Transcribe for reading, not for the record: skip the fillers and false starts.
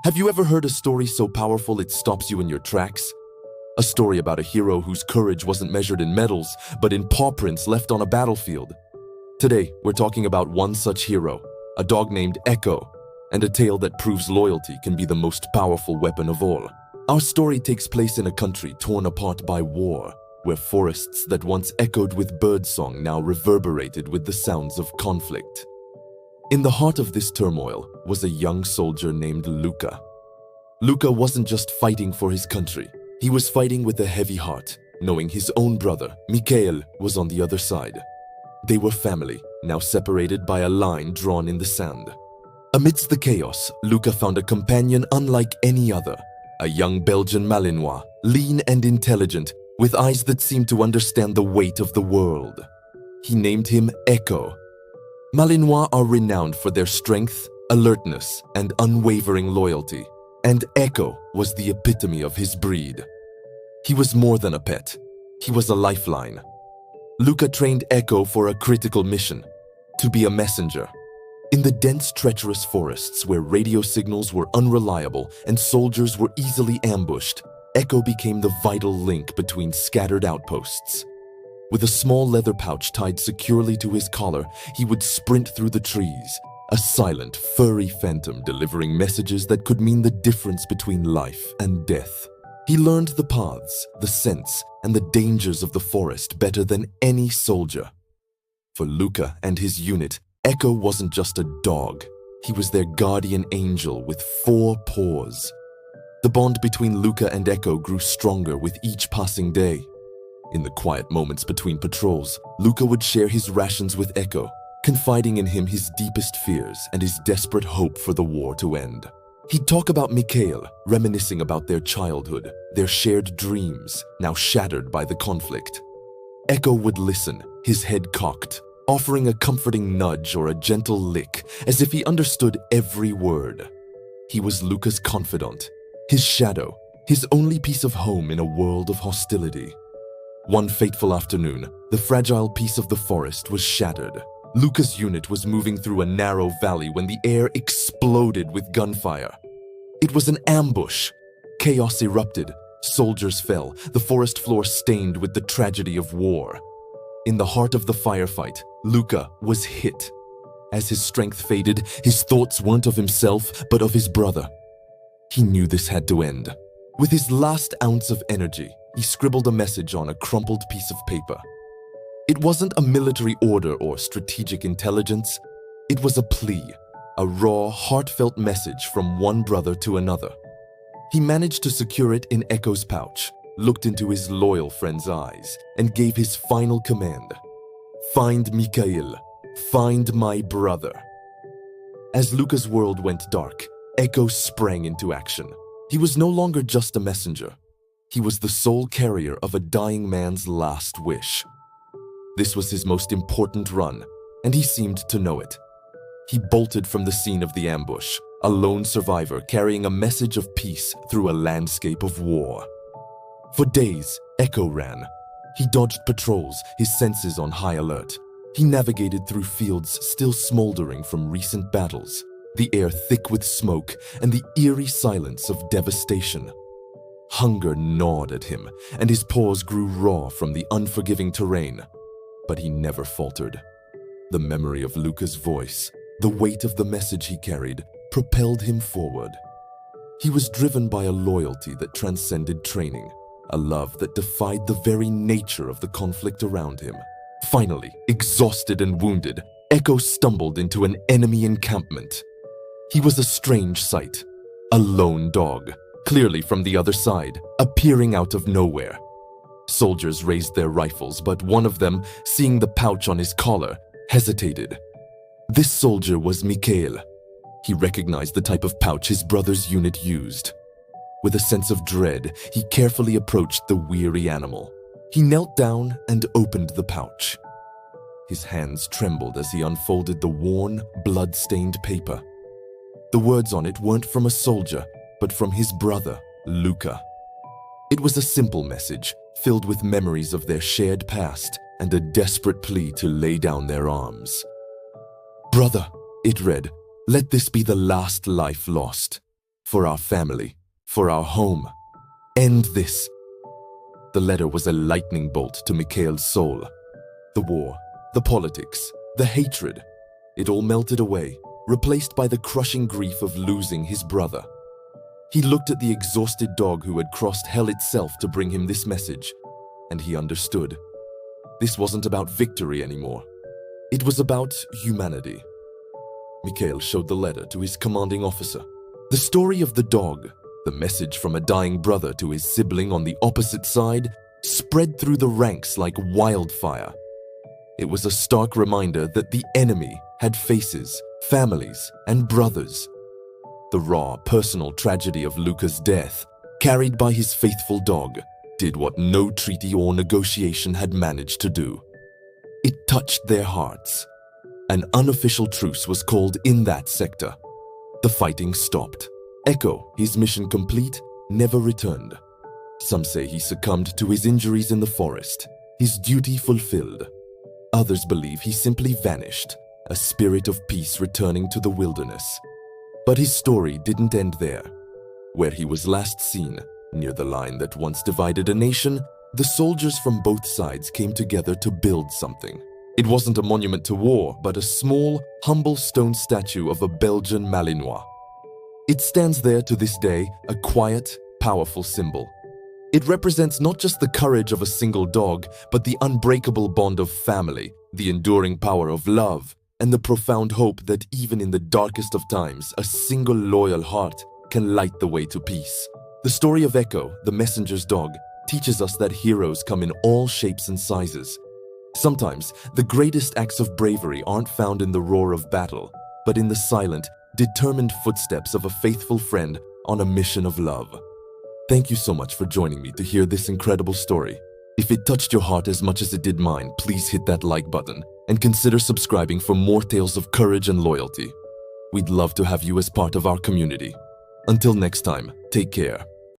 Have you ever heard a story so powerful it stops you in your tracks? A story about a hero whose courage wasn't measured in medals, but in paw prints left on a battlefield. Today, we're talking about one such hero, a dog named Echo, and a tale that proves loyalty can be the most powerful weapon of all. Our story takes place in a country torn apart by war, where forests that once echoed with birdsong now reverberated with the sounds of conflict. In the heart of this turmoil was a young soldier named Luca. Luca wasn't just fighting for his country. He was fighting with a heavy heart, knowing his own brother, Mikhail, was on the other side. They were family, now separated by a line drawn in the sand. Amidst the chaos, Luca found a companion unlike any other, a young Belgian Malinois, lean and intelligent, with eyes that seemed to understand the weight of the world. He named him Echo. Malinois are renowned for their strength, alertness, and unwavering loyalty, and Echo was the epitome of his breed. He was more than a pet. He was a lifeline. Luca trained Echo for a critical mission, to be a messenger. In the dense, treacherous forests where radio signals were unreliable and soldiers were easily ambushed, Echo became the vital link between scattered outposts. With a small leather pouch tied securely to his collar, he would sprint through the trees, a silent, furry phantom delivering messages that could mean the difference between life and death. He learned the paths, the scents, and the dangers of the forest better than any soldier. For Luca and his unit, Echo wasn't just a dog. He was their guardian angel with 4 paws. The bond between Luca and Echo grew stronger with each passing day. In the quiet moments between patrols, Luca would share his rations with Echo, confiding in him his deepest fears and his desperate hope for the war to end. He'd talk about Mikhail, reminiscing about their childhood, their shared dreams, now shattered by the conflict. Echo would listen, his head cocked, offering a comforting nudge or a gentle lick, as if he understood every word. He was Luca's confidant, his shadow, his only piece of home in a world of hostility. One fateful afternoon, the fragile peace of the forest was shattered. Luca's unit was moving through a narrow valley when the air exploded with gunfire. It was an ambush. Chaos erupted. Soldiers fell, the forest floor stained with the tragedy of war. In the heart of the firefight, Luca was hit. As his strength faded, his thoughts weren't of himself, but of his brother. He knew this had to end. With his last ounce of energy, he scribbled a message on a crumpled piece of paper. It wasn't a military order or strategic intelligence. It was a plea, a raw, heartfelt message from one brother to another. He managed to secure it in Echo's pouch, looked into his loyal friend's eyes, and gave his final command. "Find Mikhail. Find my brother." As Luca's world went dark, Echo sprang into action. He was no longer just a messenger. He was the sole carrier of a dying man's last wish. This was his most important run, and he seemed to know it. He bolted from the scene of the ambush, a lone survivor carrying a message of peace through a landscape of war. For days, Echo ran. He dodged patrols, his senses on high alert. He navigated through fields still smoldering from recent battles, the air thick with smoke and the eerie silence of devastation. Hunger gnawed at him, and his paws grew raw from the unforgiving terrain. But he never faltered. The memory of Luca's voice, the weight of the message he carried, propelled him forward. He was driven by a loyalty that transcended training, a love that defied the very nature of the conflict around him. Finally, exhausted and wounded, Echo stumbled into an enemy encampment. He was a strange sight, a lone dog, clearly from the other side, appearing out of nowhere. Soldiers raised their rifles, but one of them, seeing the pouch on his collar, hesitated. This soldier was Mikhail. He recognized the type of pouch his brother's unit used. With a sense of dread, he carefully approached the weary animal. He knelt down and opened the pouch. His hands trembled as he unfolded the worn, blood-stained paper. The words on it weren't from a soldier, but from his brother, Luca. It was a simple message, filled with memories of their shared past and a desperate plea to lay down their arms. "Brother," it read, "let this be the last life lost. for our family, for our home. End this. The letter was a lightning bolt to Mikhail's soul. The war, the politics, the hatred, it all melted away, replaced by the crushing grief of losing his brother. He looked at the exhausted dog who had crossed hell itself to bring him this message, and he understood. This wasn't about victory anymore. It was about humanity. Mikhail showed the letter to his commanding officer. The story of the dog, the message from a dying brother to his sibling on the opposite side, spread through the ranks like wildfire. It was a stark reminder that the enemy had faces, families, and brothers. The raw, personal tragedy of Luca's death, carried by his faithful dog, did what no treaty or negotiation had managed to do. It touched their hearts. An unofficial truce was called in that sector. The fighting stopped. Echo, his mission complete, never returned. Some say he succumbed to his injuries in the forest, his duty fulfilled. Others believe he simply vanished, a spirit of peace returning to the wilderness. But his story didn't end there. Where he was last seen, near the line that once divided a nation, the soldiers from both sides came together to build something. It wasn't a monument to war, but a small, humble stone statue of a Belgian Malinois. It stands there to this day, a quiet, powerful symbol. It represents not just the courage of a single dog, but the unbreakable bond of family, the enduring power of love, and the profound hope that even in the darkest of times, a single loyal heart can light the way to peace. The story of Echo, the messenger's dog, teaches us that heroes come in all shapes and sizes. Sometimes, the greatest acts of bravery aren't found in the roar of battle, but in the silent, determined footsteps of a faithful friend on a mission of love. Thank you so much for joining me to hear this incredible story. If it touched your heart as much as it did mine, please hit that like button and consider subscribing for more tales of courage and loyalty. We'd love to have you as part of our community. Until next time, take care.